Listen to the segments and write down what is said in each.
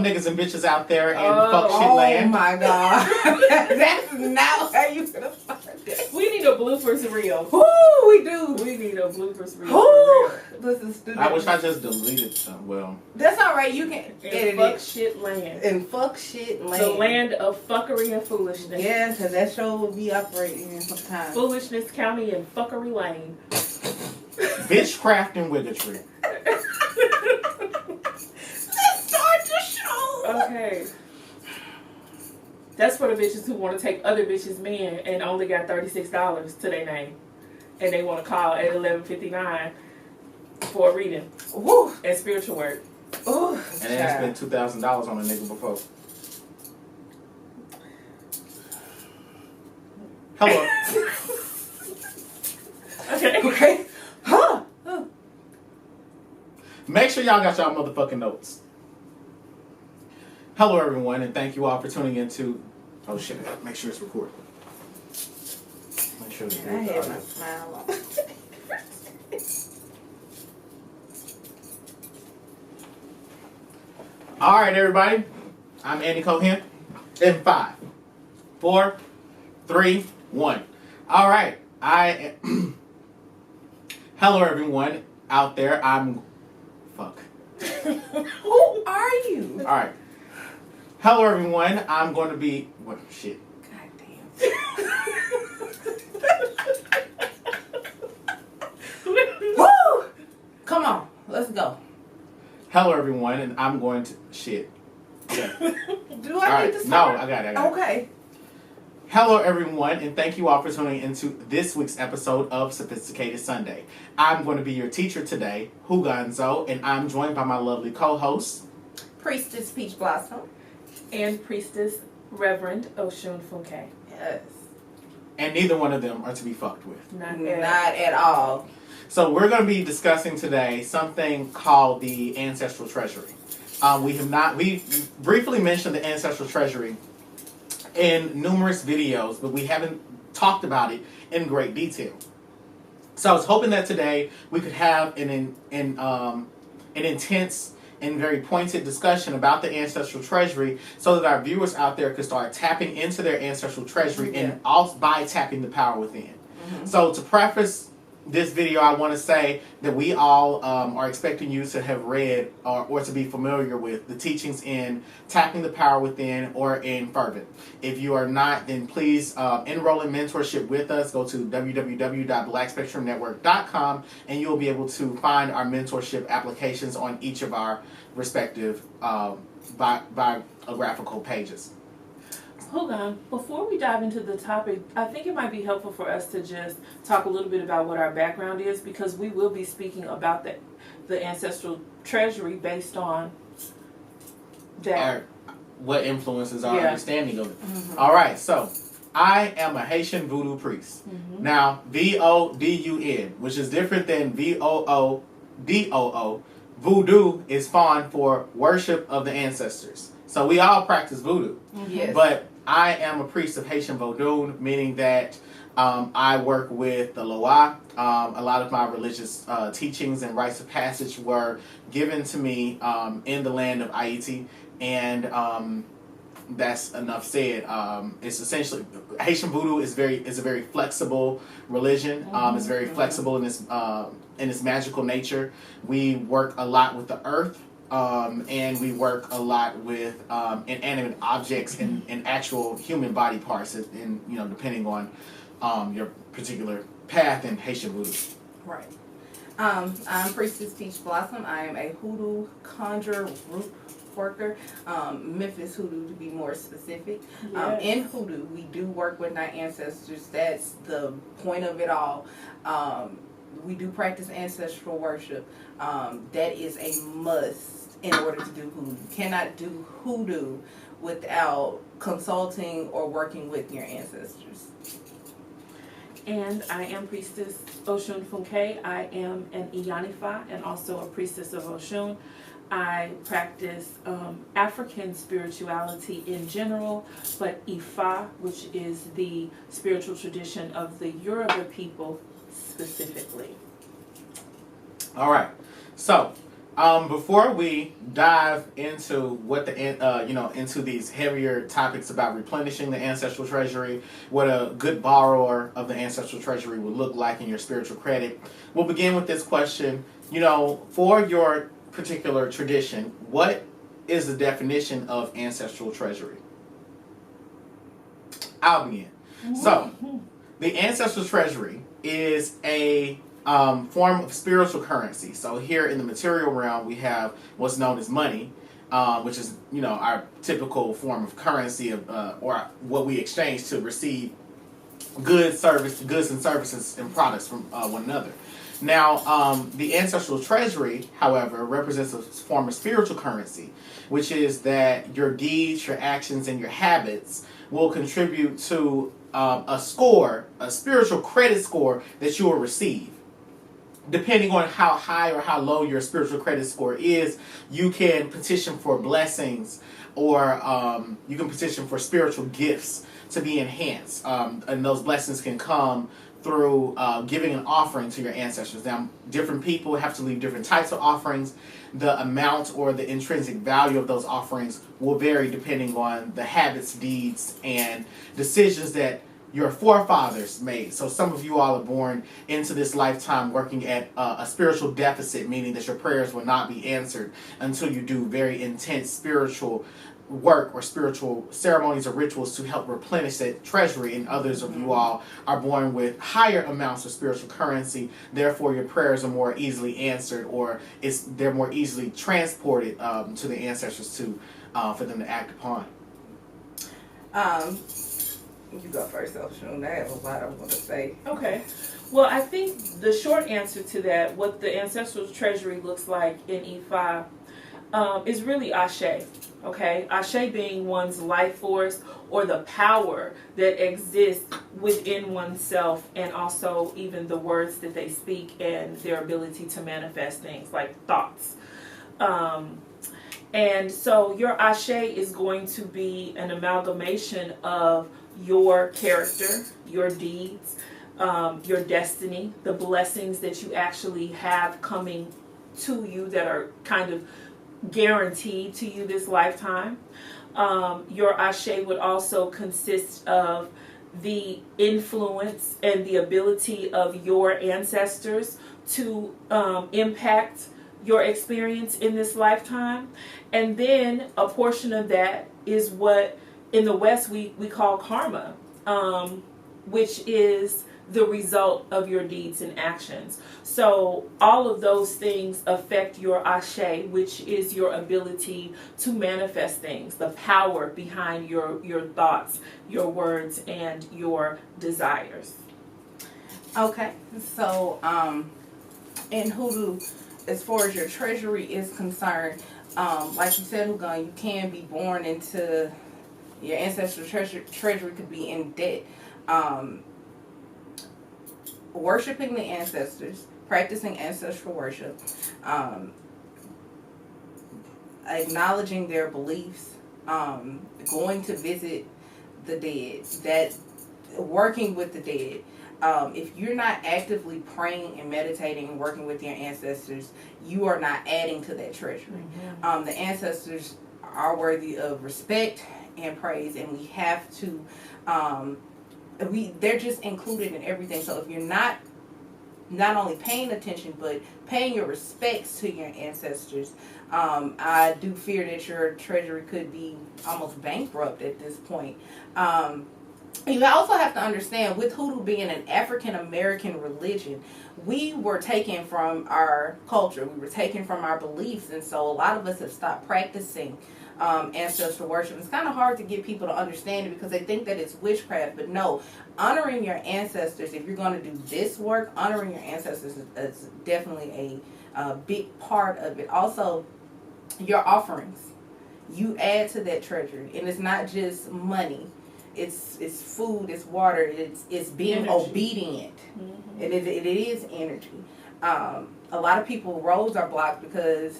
niggas and bitches out there in fuck shit land. Oh my god. That's not how you gonna find it. We need a bloopers reel. Ooh, we do. We need a bloopers reel. Ooh, this is stupid. I wish I just deleted some. Well, that's all right. You can edit In fuck it. shit land. In fuck shit land. The land of fuckery and foolishness. Yeah, because that show will be operating in some time. Foolishness County and Fuckery Lane. bitchcraft and wigotry. Let's start the show. Okay. That's for the bitches who want to take other bitches' men and only got $36 to their name. And they want to call at 11:59 for a reading. Woo. And spiritual work. Ooh. And they spent $2,000 on a nigga before. Hello. Okay. Okay. Huh. Make sure y'all got y'all motherfucking notes. Hello, everyone, and thank you all for tuning into. Oh shit! Make sure it's recording. Make sure it's I had my recording. smile on. All right, everybody. I'm Andy Cohen. In 5, 4, 3, 1. All right. Hello, everyone out there. Fuck. Who are you? All right. Hello, everyone. I'm going to be. What shit? God damn. Woo! Come on, let's go. Hello, everyone, and I'm going to shit. Yeah. Do All I right. need to No, start? I got it. Okay. Hello, everyone, and thank you all for tuning into this week's episode of Sophisticated Sunday. I'm going to be your teacher today, Huganzo, and I'm joined by my lovely co-host, Priestess Peach Blossom. And Priestess Reverend Osun Funke. Yes. and neither one of them are to be fucked with. Not at all. So we're going to be discussing today something called the Ancestral Treasury. We briefly mentioned the Ancestral Treasury in numerous videos, but we haven't talked about it in great detail. So I was hoping that today we could have an intense and very pointed discussion about the Ancestral Treasury so that our viewers out there could start tapping into their Ancestral Treasury and also by tapping the power within. Mm-hmm. So to preface this video, I want to say that we all are expecting you to have read or to be familiar with the teachings in Tapping the Power Within or in Fervent. If you are not, then please enroll in mentorship with us. Go to www.blackspectrumnetwork.com and you'll be able to find our mentorship applications on each of our respective biographical pages. Hold on. Before we dive into the topic, I think it might be helpful for us to just talk a little bit about what our background is, because we will be speaking about the Ancestral Treasury based on that. What influences our understanding of it. Mm-hmm. All right, so I am a Haitian voodoo priest. Mm-hmm. Now, VODUN, which is different than VOODOO. Voodoo is fond for worship of the ancestors. So we all practice voodoo. Yes. But I am a priest of Haitian Vodun, meaning that I work with the Loa. A lot of my religious teachings and rites of passage were given to me in the land of Haiti, and that's enough said. It's essentially Haitian Voodoo is a very flexible religion. It's very flexible in its magical nature. We work a lot with the earth. And we work a lot with inanimate objects and actual human body parts, and depending on your particular path in Haitian Voodoo. Right. I'm Priestess Peach Blossom. I am a hoodoo conjure root worker, Memphis hoodoo to be more specific. Yes. In hoodoo, we do work with our ancestors. That's the point of it all. We do practice ancestral worship. That is a must in order to do hoodoo. You cannot do hoodoo without consulting or working with your ancestors. And I am Priestess Osun Funke. I am an Iyanifa and also a priestess of Osun. I practice African spirituality in general, but Ifa, which is the spiritual tradition of the Yoruba people specifically. All right. So Before we dive into what into these heavier topics about replenishing the ancestral treasury, what a good borrower of the ancestral treasury would look like in your spiritual credit, we'll begin with this question. For your particular tradition, what is the definition of ancestral treasury? I'll begin. So, the ancestral treasury is a form of spiritual currency. So here in the material realm, we have what's known as money, which is our typical form of currency or what we exchange to receive goods and services and products from one another. Now, the ancestral treasury, however, represents a form of spiritual currency, which is that your deeds, your actions, and your habits will contribute to a spiritual credit score that you will receive. Depending on how high or how low your spiritual credit score is, you can petition for blessings or you can petition for spiritual gifts to be enhanced. And those blessings can come through giving an offering to your ancestors. Now, different people have to leave different types of offerings. The amount or the intrinsic value of those offerings will vary depending on the habits, deeds, and decisions that your forefathers made. So some of you all are born into this lifetime working at a spiritual deficit, meaning that your prayers will not be answered until you do very intense spiritual work or spiritual ceremonies or rituals to help replenish that treasury. And others of you all are born with higher amounts of spiritual currency. Therefore, your prayers are more easily answered, or they're more easily transported to the ancestors for them to act upon. You go first, Osun. I have a lot I want to say. Okay. Well, I think the short answer to that, what the ancestral treasury looks like in E5, is really Ashe. Okay? Ashe being one's life force or the power that exists within oneself, and also even the words that they speak and their ability to manifest things like thoughts. And so your Ashe is going to be an amalgamation of your character, your deeds, your destiny, the blessings that you actually have coming to you that are kind of guaranteed to you this lifetime. Your Ashe would also consist of the influence and the ability of your ancestors to impact your experience in this lifetime. And then a portion of that is what in the West we call karma, which is the result of your deeds and actions. So all of those things affect your Ashe, which is your ability to manifest things, the power behind your thoughts, your words, and your desires. Okay, so in Hoodoo, as far as your treasury is concerned, like you said, Hugon, you can be born into your ancestral treasury could be in debt. Worshiping the ancestors, practicing ancestral worship, acknowledging their beliefs, going to visit the dead, working with the dead. If you're not actively praying and meditating and working with your ancestors, you are not adding to that treasury. Mm-hmm. The ancestors are worthy of respect and praise, and we have to they're just included in everything. So if you're not only paying attention but paying your respects to your ancestors, I do fear that your treasury could be almost bankrupt at this point. You also have to understand, with Hoodoo being an African American religion, we were taken from our culture, we were taken from our beliefs, and so a lot of us have stopped practicing ancestral worship. It's kind of hard to get people to understand it because they think that it's witchcraft, but no, honoring your ancestors, if you're going to do this work, honoring your ancestors is definitely a big part of it. Also, your offerings, you add to that treasury, and it's not just money. It's food, it's water, it's being energy. Obedient, mm-hmm. It is energy. A lot of people, roads are blocked because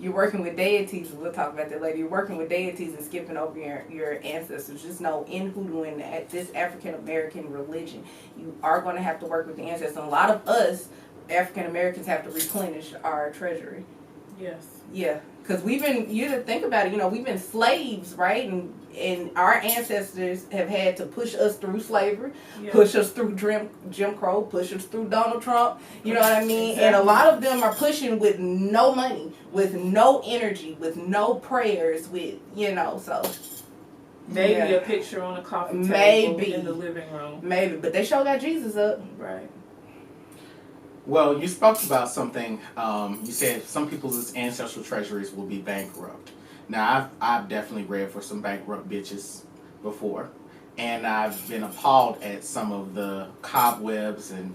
you're working with deities. We'll talk about that later. You're working with deities and skipping over your ancestors. Just know, in Hoodoo and this African American religion, you are going to have to work with the ancestors. And a lot of us African Americans have to replenish our treasury. Yes. Yeah, because we've been, you to think about it, we've been slaves, right? And our ancestors have had to push us through slavery, Yeah. push us through Jim Crow, push us through Donald Trump, you know what I mean? Exactly. And a lot of them are pushing with no money, with no energy, with no prayers, with, so. Maybe yeah. a picture on a coffee table Maybe. in the living room. Maybe, but they sure got Jesus up. Right. Well, you spoke about something. You said some people's ancestral treasuries will be bankrupt. Now, I've definitely read for some bankrupt bitches before, and I've been appalled at some of the cobwebs and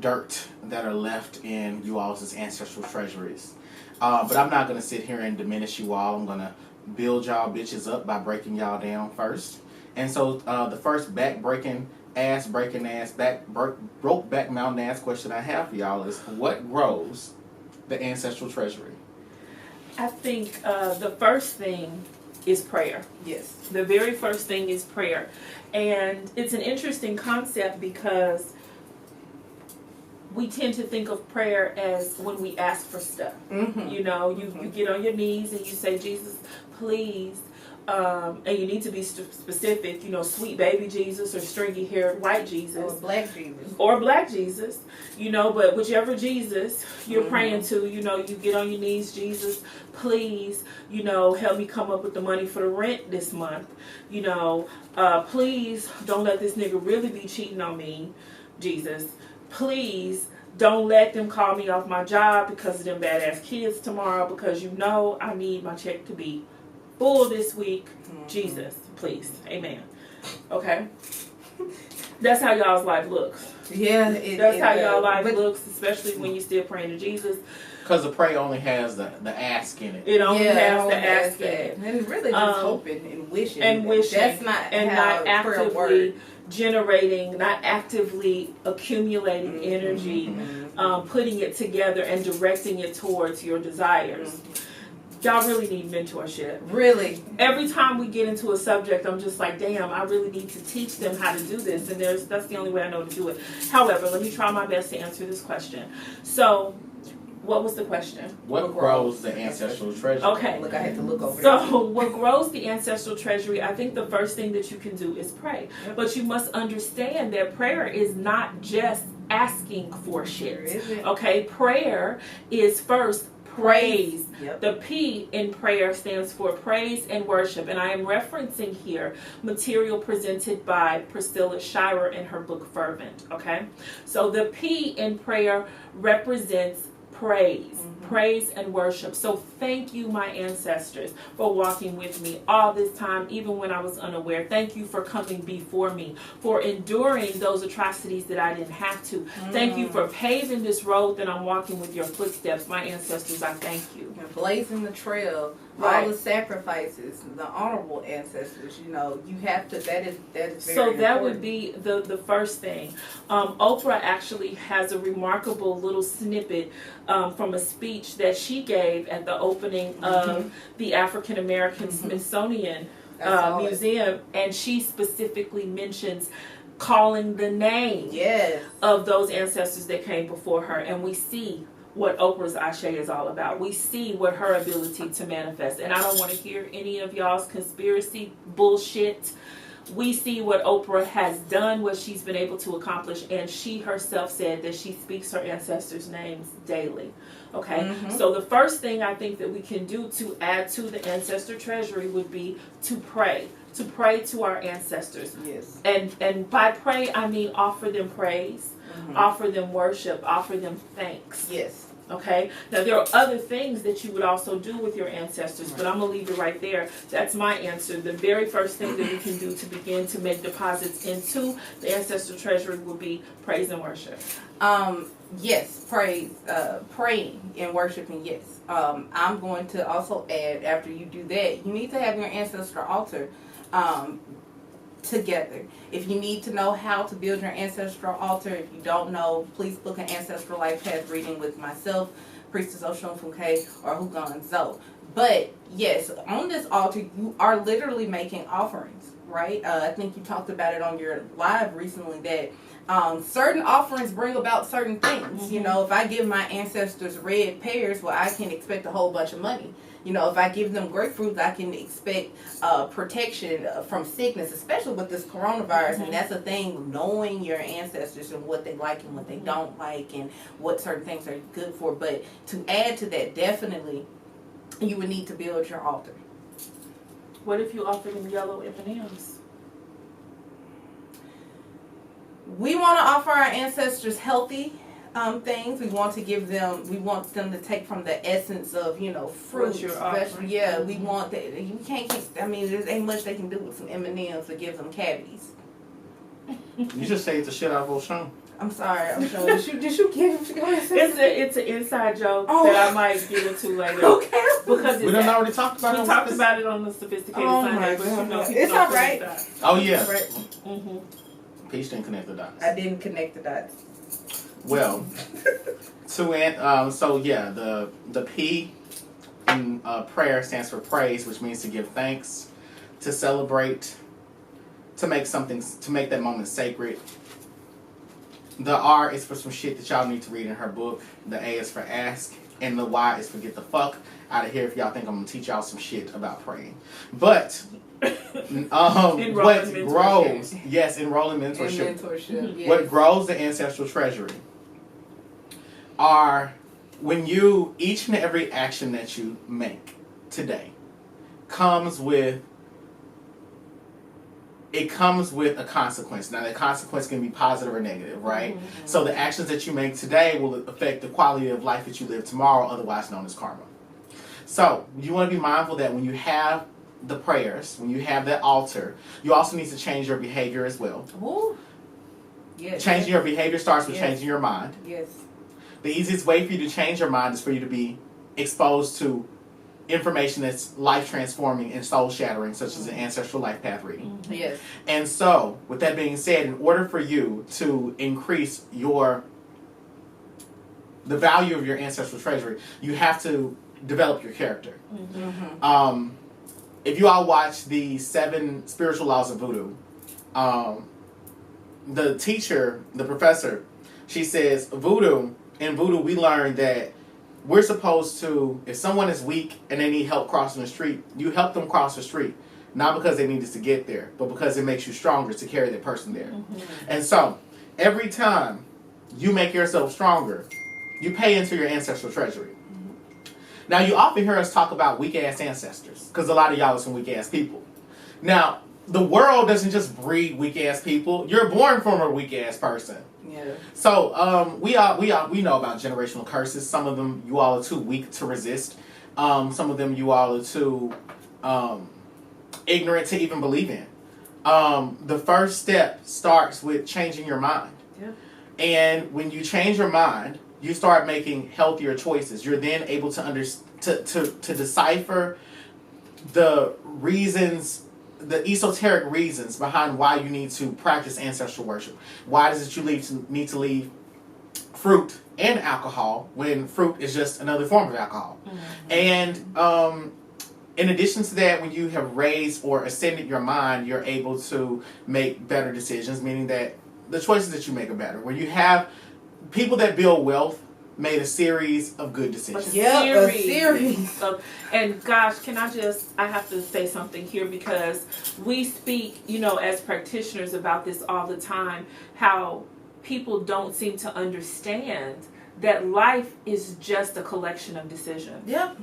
dirt that are left in you all's ancestral treasuries. But I'm not going to sit here and diminish you all. I'm going to build y'all bitches up by breaking y'all down first. And so the first back-breaking ass, broke back mountain ass question I have for y'all is, what grows the ancestral treasury? I think the first thing is prayer. Yes. The very first thing is prayer. And it's an interesting concept because we tend to think of prayer as when we ask for stuff. Mm-hmm. You get on your knees and you say, Jesus, please. And you need to be specific, sweet baby Jesus or stringy haired white Jesus. Or black Jesus. Or black Jesus, but whichever Jesus you're praying to, you get on your knees, Jesus, please, help me come up with the money for the rent this month. Please don't let this nigga really be cheating on me, Jesus. Please don't let them call me off my job because of them badass kids tomorrow, because I need my check to be full this week. Jesus, please. Amen. Okay? That's how y'all's life looks. Yeah. That's how y'all life looks, especially when you're still praying to Jesus. Because the pray only has the ask in it. It only has the ask ask in it. And it's really just hoping and wishing. And wishing. That's not and how not prayer actively works. generating, not actively accumulating energy, putting it together and directing it towards your desires. Y'all really need mentorship. Really. Every time we get into a subject, I'm just like, damn, I really need to teach them how to do this. And that's the only way I know to do it. However, let me try my best to answer this question. So, what was the question? What grows the ancestral treasury? Okay. Look, I had to look over So, what grows the ancestral treasury, I think the first thing that you can do is pray. Yep. But you must understand that prayer is not just asking for shit. Okay? Prayer is first praise. Yep. The P in prayer stands for praise and worship. And I am referencing here material presented by Priscilla Shirer in her book Fervent. Okay? So the P in prayer represents praise. Praise and worship. So thank you, my ancestors, for walking with me all this time, even when I was unaware. Thank you for coming before me, for enduring those atrocities that I didn't have to. Thank you for paving this road that I'm walking with your footsteps. My ancestors, I thank you. And blazing the trail, Right. all the sacrifices, the honorable ancestors, you have to, that is very So that important. would be the first thing. Oprah actually has a remarkable little snippet from a speech that she gave at the opening of the African American Smithsonian Museum, and she specifically mentions calling the name of those ancestors that came before her, and we see what Oprah's Ashe is all about. We see what her ability to manifest. And I don't want to hear any of y'all's conspiracy bullshit. We see what Oprah has done, what she's been able to accomplish, and she herself said that she speaks her ancestors' names daily. Okay? So the first thing I think that we can do to add to the ancestor treasury would be to pray. To pray to our ancestors. Yes. And by pray, I mean offer them praise, offer them worship, offer them thanks. Yes. Okay? Now, there are other things that you would also do with your ancestors, but I'm going to leave it right there. That's my answer. The very first thing that we can do to begin to make deposits into the ancestral treasury would be praise and worship. Yes, praise, praying and worshiping, yes. I'm going to also add, after you do that, you need to have your ancestor altar together. If you need to know how to build your ancestral altar, if you don't know, please book an Ancestral Life Path reading with myself, Priestess Osun Funke, or Hugon Zo. But yes, on this altar, you are literally making offerings, right? I think you talked about it on your live recently that certain offerings bring about certain things. Mm-hmm. You know, if I give my ancestors red pears, well, I can expect a whole bunch of money. You know, if I give them grapefruits, I can expect protection from sickness, especially with this coronavirus. Mm-hmm. And that's the thing, knowing your ancestors and what they like and what they don't like and what certain things are good for. But to add to that, definitely, you would need to build your altar. What if you offer them yellow M&Ms? We want to offer our ancestors healthy things. We want them to take from the essence of, you know, fruits, vegetables. Yeah, we want that. You can't keep, I mean, there ain't much they can do with some M&Ms to give them cavities. You just saved the shit out of Osun. I'm sorry, I'm sure. Did you give him? It's an inside joke that I might get into later. Okay. Because We done already talked about it. We talked about it on the Sophisticated Sunday, but you know, it's all right. Oh yeah. Mm-hmm. Peach didn't connect the dots. I didn't connect the dots. Well, so yeah, the P in prayer stands for praise, which means to give thanks, to celebrate, to make that moment sacred. The R is for some shit that y'all need to read in her book. The A is for ask, and the Y is for get the fuck out of here if y'all think I'm gonna teach y'all some shit about praying. But what grows, yes, enroll in mentorship. Yes. What grows the ancestral treasury are when each and every action that you make today comes with a consequence. Now, the consequence can be positive or negative, right? Mm-hmm. So the actions that you make today will affect the quality of life that you live tomorrow, otherwise known as karma. So you want to be mindful that when you have the prayers, when you have that altar, you also need to change your behavior as well. Ooh. Yes. Changing your behavior starts with changing your mind. Yes. The easiest way for you to change your mind is for you to be exposed to information that's life-transforming and soul-shattering, such as an ancestral life path reading. Mm-hmm. Yes. And so, with that being said, in order for you to increase the value of your ancestral treasury, you have to develop your character. Mm-hmm. If you all watch the 7 Spiritual Laws of Voodoo, the teacher, the professor, she says, in voodoo we learn that we're supposed to, if someone is weak and they need help crossing the street, you help them cross the street. Not because they need us to get there, but because it makes you stronger to carry that person there. Mm-hmm. And so, every time you make yourself stronger, you pay into your ancestral treasury. Mm-hmm. Now, you often hear us talk about weak-ass ancestors, because a lot of y'all are some weak-ass people. Now, the world doesn't just breed weak-ass people. You're born from a weak-ass person. Yeah. So we know about generational curses. Some of them you all are too weak to resist. Some of them you all are too ignorant to even believe in. The first step starts with changing your mind. Yeah. And when you change your mind, you start making healthier choices. You're then able to decipher the reasons, the esoteric reasons behind why you need to practice ancestral worship. Why does it you need to leave fruit and alcohol when fruit is just another form of alcohol? Mm-hmm. And in addition to that, when you have raised or ascended your mind, you're able to make better decisions, meaning that the choices that you make are better. When you have people that build wealth made a series of good decisions. A series. And gosh, I have to say something here because we speak, as practitioners about this all the time, how people don't seem to understand that life is just a collection of decisions. Yep.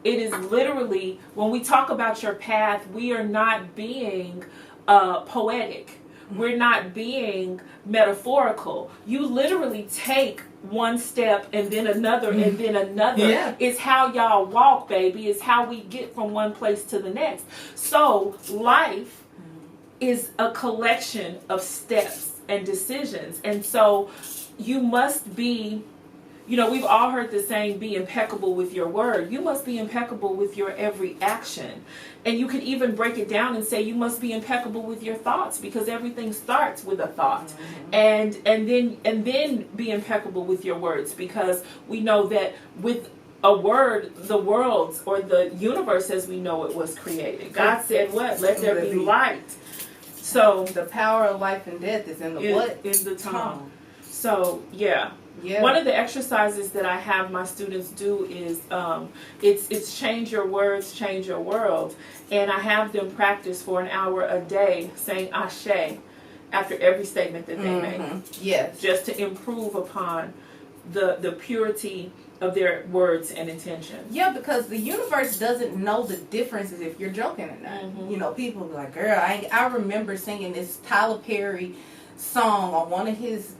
It is literally, when we talk about your path, we are not being poetic. We're not being metaphorical. You literally take one step and then another and then another. Yeah. It's how y'all walk, baby. It's how we get from one place to the next. So life is a collection of steps and decisions. And so you must be, we've all heard the saying, be impeccable with your word. You must be impeccable with your every action. And you can even break it down and say you must be impeccable with your thoughts, because everything starts with a thought. Mm-hmm. And then be impeccable with your words, because we know that with a word, the worlds or the universe as we know it was created. God said what? Let there be light. So the power of life and death is in the what? In the tongue. So yeah. Yeah. One of the exercises that I have my students do is it's change your words, change your world, and I have them practice for an hour a day saying Ashe after every statement that they make. Yes. Just to improve upon the purity of their words and intention. Yeah, because the universe doesn't know the differences if you're joking or not. You know, people be like, girl, I remember singing this Tyler Perry song on one of his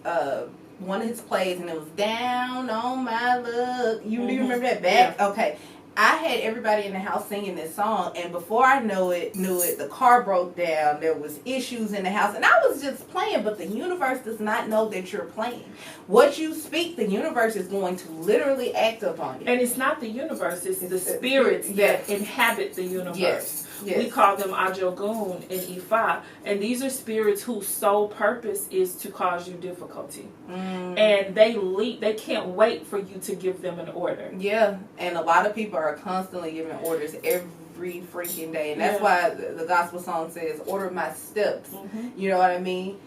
plays, and it was Down on My Luck. You remember that back? Yeah. Okay. I had everybody in the house singing this song, and before I knew it, the car broke down. There was issues in the house, and I was just playing, but the universe does not know that you're playing. What you speak, the universe is going to literally act upon it. And it's not the universe, it's the spirits that inhabit the universe. Yes. Yes. We call them Ajogun and Ifa, and these are spirits whose sole purpose is to cause you difficulty. And they can't wait for you to give them an order. Yeah, and a lot of people are constantly giving orders every freaking day, and that's why the gospel song says, "Order my steps." You know what I mean?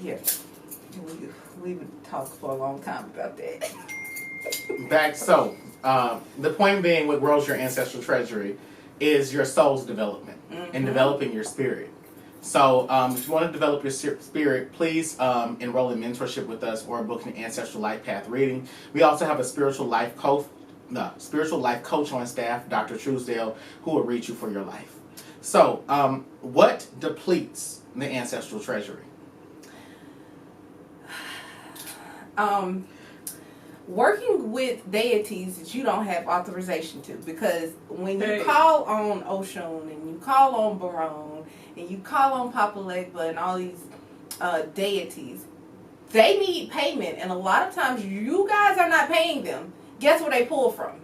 Yeah, we would talk for a long time about that. The point being, what grows your ancestral treasury is your soul's development and developing your spirit. So if you want to develop your spirit, please enroll in mentorship with us or book an ancestral life path reading. We also have a spiritual life coach on staff, Dr. Truesdale, who will read you for your life. So what depletes the ancestral treasury? Working with deities that you don't have authorization to, because when you call on Osun and you call on Barone and you call on Papa Legba and all these deities, they need payment, and a lot of times you guys are not paying them. Guess where they pull from?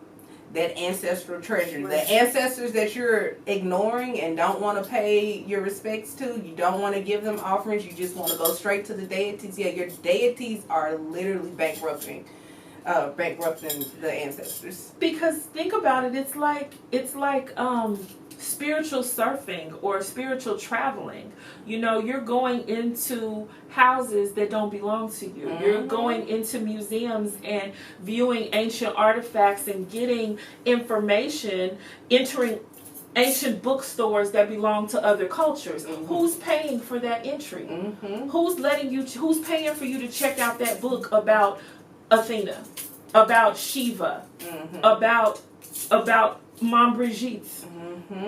That ancestral treasure. The ancestors that you're ignoring and don't want to pay your respects to, you don't want to give them offerings, you just want to go straight to the deities. Yeah, your deities are literally bankrupting the ancestors. Because think about it, it's like spiritual surfing or spiritual traveling. You know, you're going into houses that don't belong to you. You're going into museums and viewing ancient artifacts and getting information, entering ancient bookstores that belong to other cultures. Who's paying for that entry? Who's paying for you to check out that book about Athena, about Shiva, about Mom Brigitte,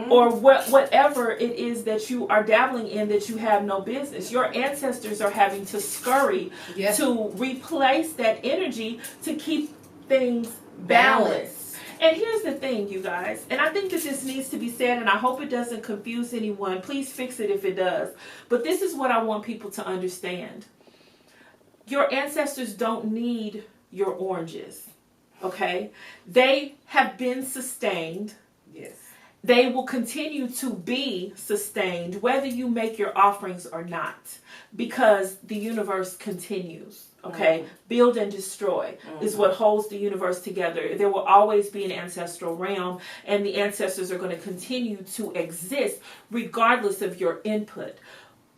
or whatever it is that you are dabbling in that you have no business. Your ancestors are having to scurry to replace that energy to keep things balanced. And here's the thing, you guys, and I think that this needs to be said, and I hope it doesn't confuse anyone. Please fix it if it does. But this is what I want people to understand. Your ancestors don't need your oranges, okay? They have been sustained. Yes. They will continue to be sustained whether you make your offerings or not, because the universe continues, okay? Build and destroy is what holds the universe together. There will always be an ancestral realm, and the ancestors are going to continue to exist regardless of your input.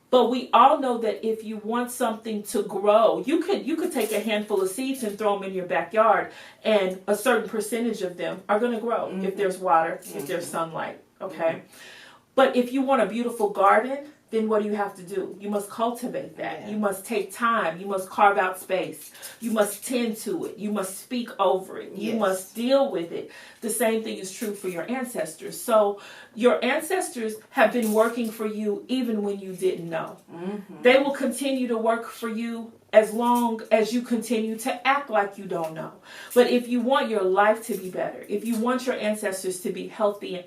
But we all know that if you want something to grow, you could take a handful of seeds and throw them in your backyard, and a certain percentage of them are going to grow if there's water, if there's sunlight, okay? But if you want a beautiful garden, then what do you have to do? You must cultivate that. You must take time. You must carve out space. You must tend to it. You must speak over it. You must deal with it. The same thing is true for your ancestors. So your ancestors have been working for you even when you didn't know. They will continue to work for you as long as you continue to act like you don't know. But if you want your life to be better, if you want your ancestors to be healthier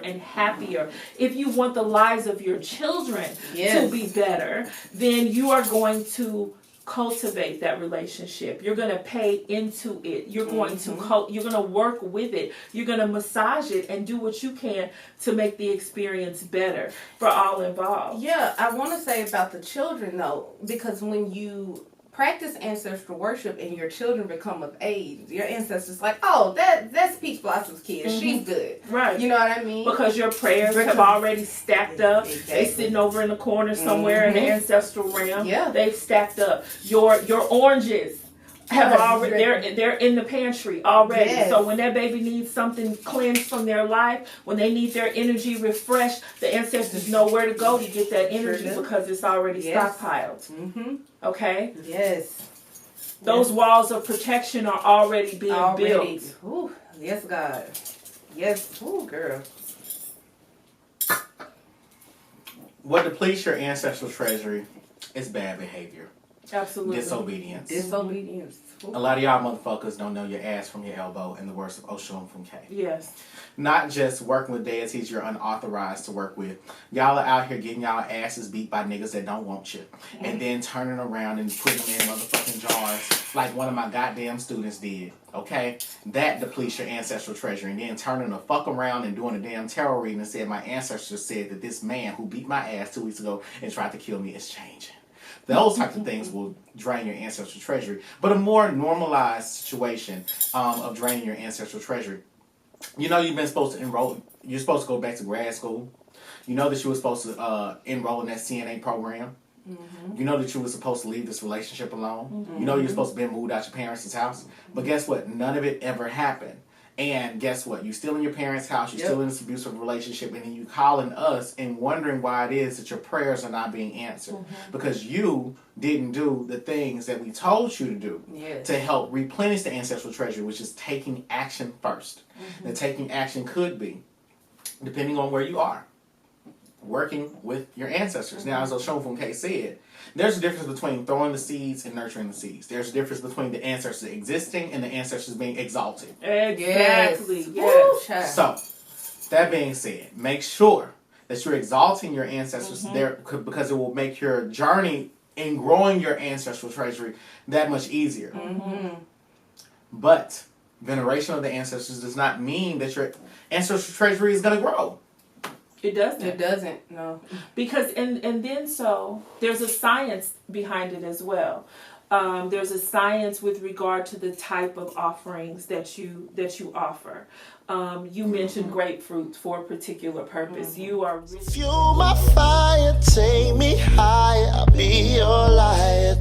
and happier, if you want the lives of your children to be better, then you are going to cultivate that relationship. You're going to pay into it. You're going to you're going to work with it. You're going to massage it and do what you can to make the experience better for all involved. Yeah, I want to say about the children though, because when you practice ancestral worship and your children become of age, your ancestors like, oh, that's Peach Blossom's kid. She's good. Right. You know what I mean? Because your prayers have already stacked up. Exactly. They sitting over in the corner somewhere in the ancestral realm. Yeah. They've stacked up. Your oranges have already they're in the pantry already. Yes. So when that baby needs something cleansed from their life, when they need their energy refreshed, the ancestors know where to go to get that energy because it's already stockpiled. Mm-hmm. Okay? Yes. Those walls of protection are already being built. Ooh, yes, God. Yes. Ooh, girl. What depletes your ancestral treasury is bad behavior. Absolutely. Disobedience. Disobedience. Ooh. A lot of y'all motherfuckers don't know your ass from your elbow, in the words of Osun Funke. Yes. Not just working with deities you're unauthorized to work with. Y'all are out here getting y'all asses beat by niggas that don't want you. And then turning around and putting them in motherfucking jars like one of my goddamn students did. Okay? That depletes your ancestral treasure. And then turning the fuck around and doing a damn tarot reading and said, my ancestors said that this man who beat my ass 2 weeks ago and tried to kill me is changing. Those types of things will drain your ancestral treasury. But a more normalized situation of draining your ancestral treasury. You know you've been supposed to enroll. You're supposed to go back to grad school. You know that you were supposed to enroll in that CNA program. Mm-hmm. You know that you were supposed to leave this relationship alone. Mm-hmm. You know you're supposed to be moved out your parents' house. But guess what? None of it ever happened. And guess what? You're still in your parents' house. You're still in this abusive relationship. And then you calling us and wondering why it is that your prayers are not being answered. Mm-hmm. Because you didn't do the things that we told you to do to help replenish the ancestral treasure, which is taking action first. Mm-hmm. And taking action could be, depending on where you are, working with your ancestors. Mm-hmm. Now, as Osun Funke said, there's a difference between throwing the seeds and nurturing the seeds. There's a difference between the ancestors existing and the ancestors being exalted. Exactly. Yes. So, that being said, make sure that you're exalting your ancestors there, because it will make your journey in growing your ancestral treasury that much easier. Mm-hmm. But veneration of the ancestors does not mean that your ancestral treasury is going to grow. It doesn't. It doesn't, no. Because, and then so, there's a science behind it as well. There's a science with regard to the type of offerings that you offer. You mentioned grapefruit for a particular purpose. You are... Fuel my fire, take me higher, I'll be your light.